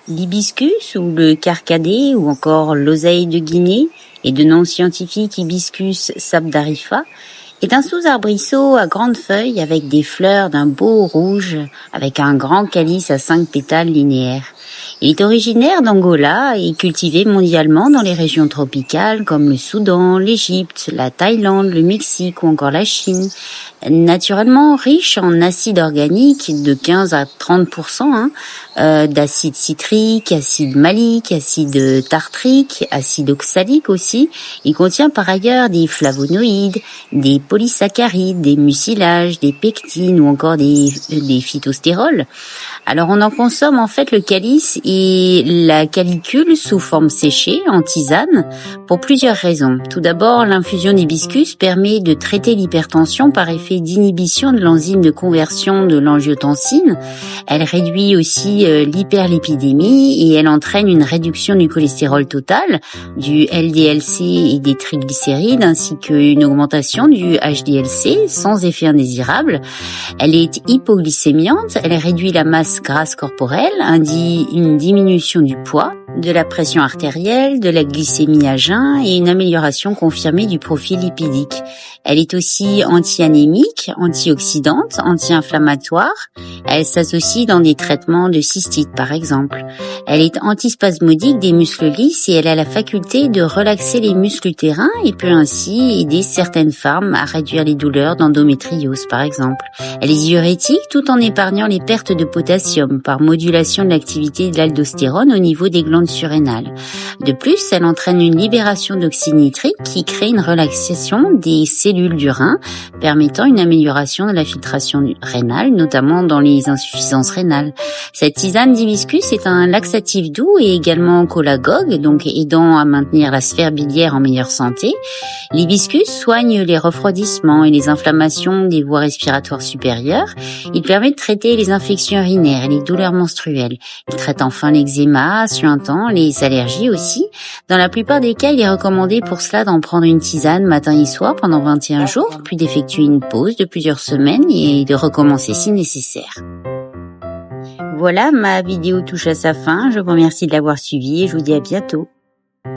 L'hibiscus ou le carcadé ou encore l'oseille de Guinée et de nom scientifique Hibiscus sabdarifa est un sous-arbrisseau à grandes feuilles avec des fleurs d'un beau rouge avec un grand calice à 5 pétales linéaires. Il est originaire d'Angola et cultivé mondialement dans les régions tropicales comme le Soudan, l'Égypte, la Thaïlande, le Mexique ou encore la Chine. Naturellement riche en acide organique de 15 à 30%, d'acide citrique, acide malique, acide tartrique, acide oxalique aussi. Il contient par ailleurs des flavonoïdes, des polysaccharides, des mucilages, des pectines ou encore des phytostérols. Alors on en consomme en fait le calice et la calicule sous forme séchée en tisane pour plusieurs raisons. Tout d'abord, l'infusion d'hibiscus permet de traiter l'hypertension par effet d'inhibition de l'enzyme de conversion de l'angiotensine. Elle réduit aussi l'hyperlipidémie et elle entraîne une réduction du cholestérol total, du LDL-C et des triglycérides ainsi qu'une augmentation du HDL-C sans effet indésirable. Elle est hypoglycémiante, elle réduit la masse grasse corporelle, induit une diminution du poids, de la pression artérielle, de la glycémie à jeun et une amélioration confirmée du profil lipidique. Elle est aussi anti-anémique, antioxydante, anti-inflammatoire. Elle s'associe dans des traitements de cystite par exemple. Elle est antispasmodique des muscles lisses et elle a la faculté de relaxer les muscles utérins et peut ainsi aider certaines femmes à réduire les douleurs d'endométriose par exemple. Elle est diurétique tout en épargnant les pertes de potassium par modulation de l'activité de l'aldostérone au niveau des glandes surrénales. De plus, elle entraîne une libération d'oxyde nitrique qui crée une relaxation des cellules du rein, permettant une amélioration de la filtration rénale, notamment dans les insuffisances rénales. Cette tisane d'hibiscus est un laxatif doux et également cholagogue, donc aidant à maintenir la sphère biliaire en meilleure santé. L'hibiscus soigne les refroidissements et les inflammations des voies respiratoires supérieures. Il permet de traiter les infections urinaires et les douleurs menstruelles. Il traite enfin l'eczéma, suintant, les allergies aussi. Dans la plupart des cas, il est recommandé pour cela d'en prendre une tisane matin et soir pendant 21 jours, puis d'effectuer une pause de plusieurs semaines et de recommencer si nécessaire. Voilà, ma vidéo touche à sa fin. Je vous remercie de l'avoir suivie et je vous dis à bientôt.